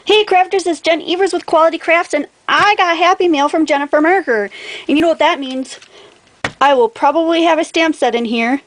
Hey crafters, it's Jen Evers with Quality Crafts, and I got a happy mail from Jennifer Merker. And you know what that means? I will probably have a stamp set in here.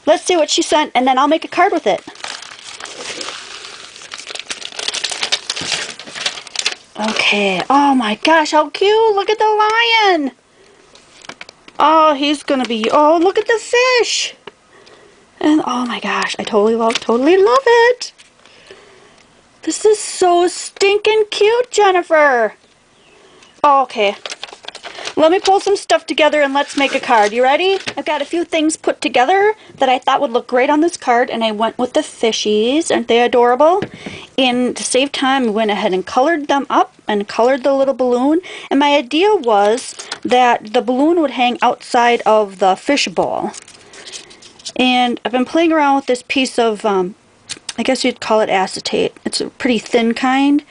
Let's see what she sent, and then I'll make a card with it. Okay, oh my gosh, how cute! Look at the lion! Oh, he's gonna be, oh, look at the fish! And oh my gosh, I totally love it! This is so stinking cute, Jennifer! Oh, okay. Let me pull some stuff together and let's make a card. You ready? I've got a few things put together that I thought would look great on this card, and I went with the fishies. Aren't they adorable? And to save time, I went ahead and colored them up and colored the little balloon. And my idea was that the balloon would hang outside of the fish bowl. And I've been playing around with this piece of, I guess you'd call it acetate. It's a pretty thin kind.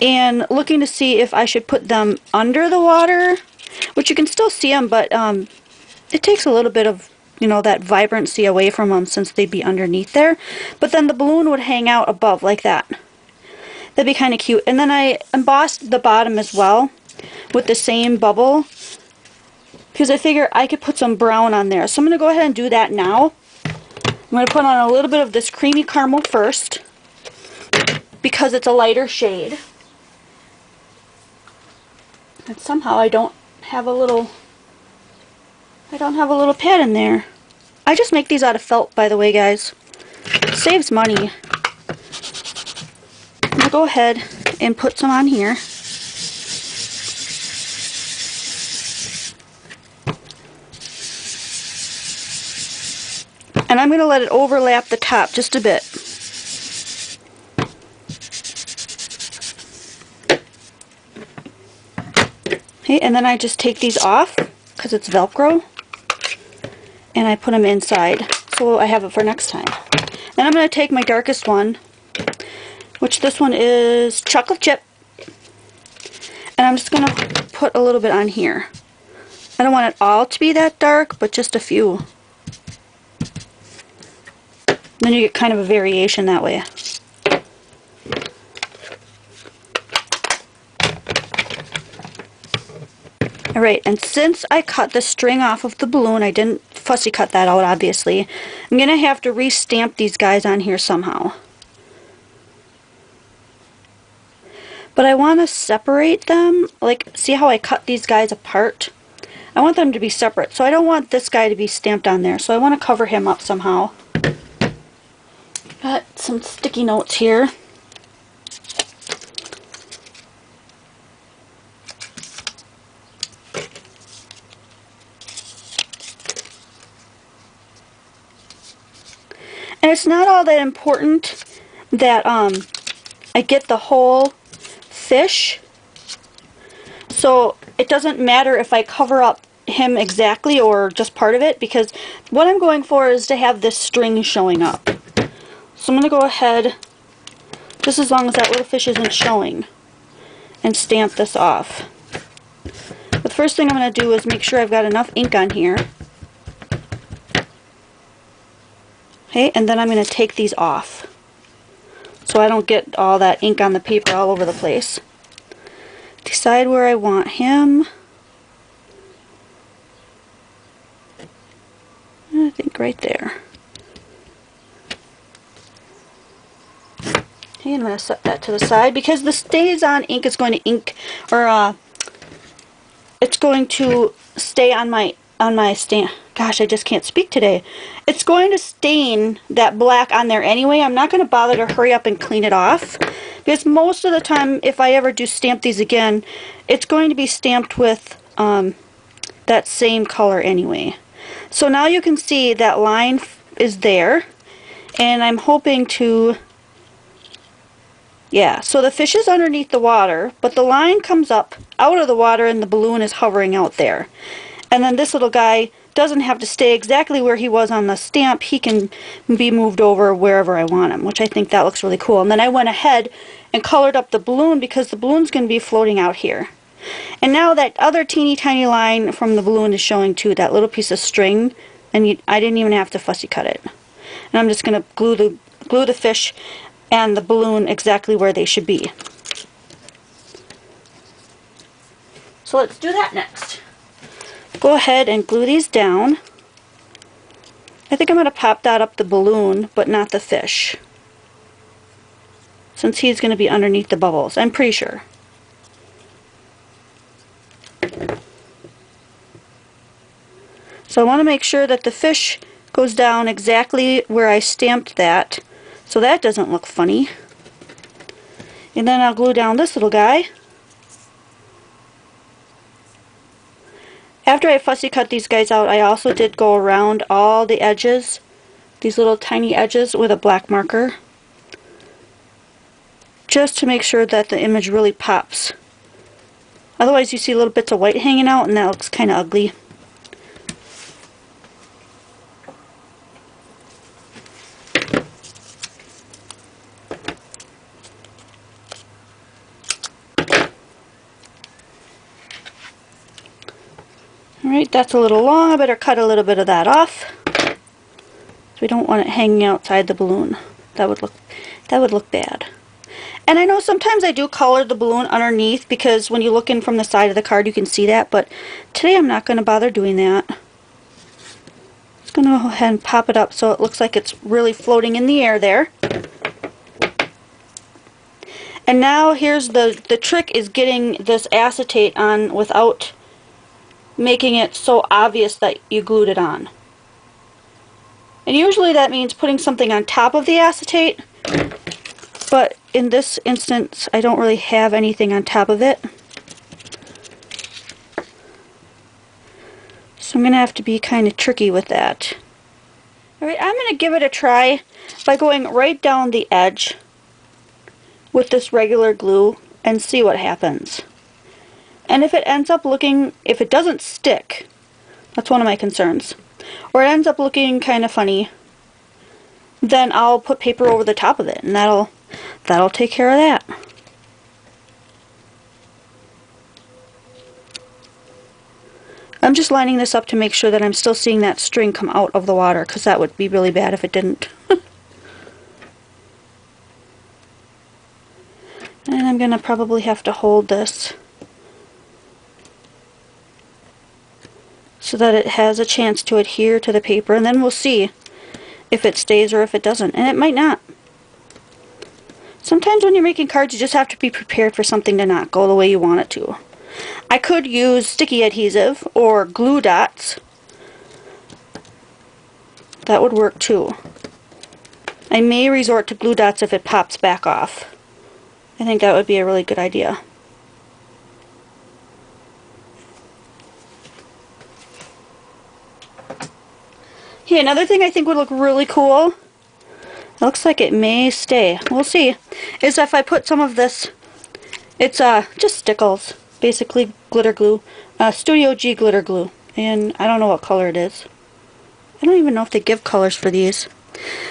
And looking to see if I should put them under the water, which you can still see them, but it takes a little bit of, that vibrancy away from them since they'd be underneath there. But then the balloon would hang out above like that. That'd be kind of cute. And then I embossed the bottom as well with the same bubble because I figure I could put some brown on there. So I'm going to go ahead and do that now. I'm going to put on a little bit of this creamy caramel first because it's a lighter shade. And somehow I don't have a little pad in there. I just make these out of felt, by the way, guys. It saves money. I'm going to go ahead and put some on here. And I'm going to let it overlap the top just a bit. Okay, and then I just take these off because it's Velcro, and I put them inside so I have it for next time. Then I'm going to take my darkest one, which this one is chocolate chip, and I'm just going to put a little bit on here. I don't want it all to be that dark, but just a few. Then you get kind of a variation that way. Alright, and since I cut the string off of the balloon, I didn't fussy cut that out obviously, I'm going to have to re-stamp these guys on here somehow. But I want to separate them, like see how I cut these guys apart? I want them to be separate, so I don't want this guy to be stamped on there, so I want to cover him up somehow. Got some sticky notes here. And it's not all that important that I get the whole fish, so it doesn't matter if I cover up him exactly or just part of it, because what I'm going for is to have this string showing up. So I'm going to go ahead, just as long as that little fish isn't showing, and stamp this off. But the first thing I'm going to do is make sure I've got enough ink on here. Okay, and then I'm going to take these off so I don't get all that ink on the paper all over the place. Decide where I want him. I think right there. Okay, I'm going to set that to the side because the stays on ink is going to ink, or it's going to stay on my stamp. Gosh, I just can't speak today. It's going to stain that black on there anyway. I'm not going to bother to hurry up and clean it off, because most of the time, if I ever do stamp these again, it's going to be stamped with that same color anyway. So now you can see that line is there, and I'm hoping to, yeah, so the fish is underneath the water, but the line comes up out of the water and the balloon is hovering out there. And then this little guy doesn't have to stay exactly where he was on the stamp. He can be moved over wherever I want him, which I think that looks really cool. And then I went ahead and colored up the balloon because the balloon's going to be floating out here. And now that other teeny tiny line from the balloon is showing too, that little piece of string, and I didn't even have to fussy cut it. And I'm just going to glue the fish and the balloon exactly where they should be. So let's do that next. Go ahead and glue these down. I think I'm going to pop that up the balloon, but not the fish, since he's going to be underneath the bubbles, I'm pretty sure. So I want to make sure that the fish goes down exactly where I stamped that, so that doesn't look funny. And then I'll glue down this little guy. After I fussy cut these guys out, I also did go around all the edges, these little tiny edges, with a black marker, just to make sure that the image really pops. Otherwise you see little bits of white hanging out and that looks kind of ugly. Alright, that's a little long. I better cut a little bit of that off. We don't want it hanging outside the balloon. That would look bad. And I know sometimes I do color the balloon underneath because when you look in from the side of the card you can see that, but today I'm not going to bother doing that. Just going to go ahead and pop it up so it looks like it's really floating in the air there. And now here's the trick, is getting this acetate on without making it so obvious that you glued it on. And usually that means putting something on top of the acetate, but in this instance I don't really have anything on top of it. So I'm going to have to be kind of tricky with that. Alright, I'm going to give it a try by going right down the edge with this regular glue and see what happens. And if it ends up looking, if it doesn't stick, that's one of my concerns, or it ends up looking kind of funny, then I'll put paper over the top of it, and that'll take care of that. I'm just lining this up to make sure that I'm still seeing that string come out of the water, because that would be really bad if it didn't. And I'm going to probably have to hold this so that it has a chance to adhere to the paper, and then we'll see if it stays or if it doesn't, and it might not. Sometimes when you're making cards you just have to be prepared for something to not go the way you want it to. I could use sticky adhesive or glue dots. That would work too. I may resort to glue dots if it pops back off. I think that would be a really good idea. Here, another thing I think would look really cool, it looks like it may stay, we'll see, is if I put some of this, it's just stickles, basically glitter glue, Studio G glitter glue, and I don't know what color it is. I don't even know if they give colors for these.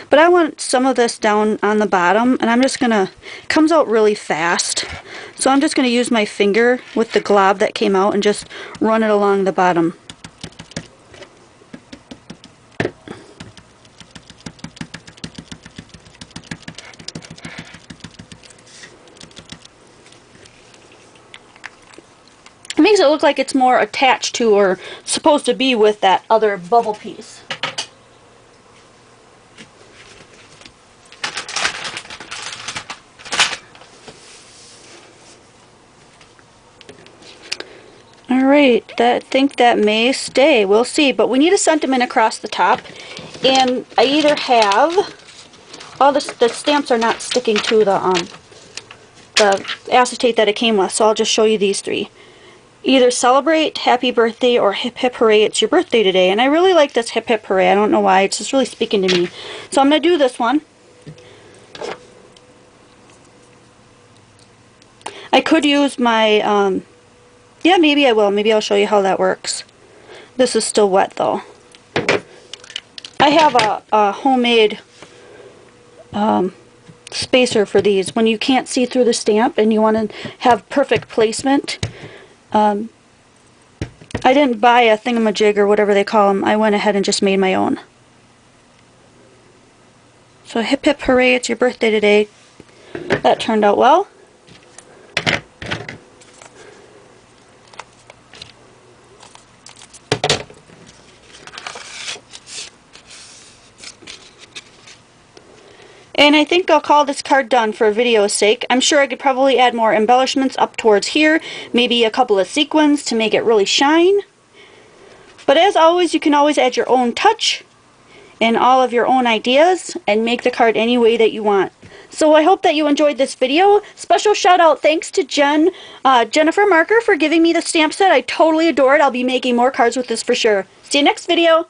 But I want some of this down on the bottom, and I'm just gonna, it comes out really fast, so I'm just gonna use my finger with the glob that came out and just run it along the bottom. It makes it look like it's more attached to or supposed to be with that other bubble piece. Alright, I think that may stay. We'll see. But we need a sentiment across the top. And I either have, all the stamps are not sticking to the acetate that it came with, so I'll just show you these three. Either celebrate, happy birthday, or hip hip hooray, it's your birthday today. And I really like this hip hip hooray. I don't know why, it's just really speaking to me. So I'm going to do this one. I could use my, yeah, maybe I will. Maybe I'll show you how that works. This is still wet though. I have a homemade spacer for these. When you can't see through the stamp and you want to have perfect placement, I didn't buy a thingamajig or whatever they call them. I went ahead and just made my own. So hip hip hooray, it's your birthday today. That turned out well. And I think I'll call this card done for video's sake. I'm sure I could probably add more embellishments up towards here, maybe a couple of sequins to make it really shine. But as always, you can always add your own touch and all of your own ideas and make the card any way that you want. So I hope that you enjoyed this video. Special shout out thanks to Jennifer Marker for giving me the stamp set. I totally adore it. I'll be making more cards with this for sure. See you next video.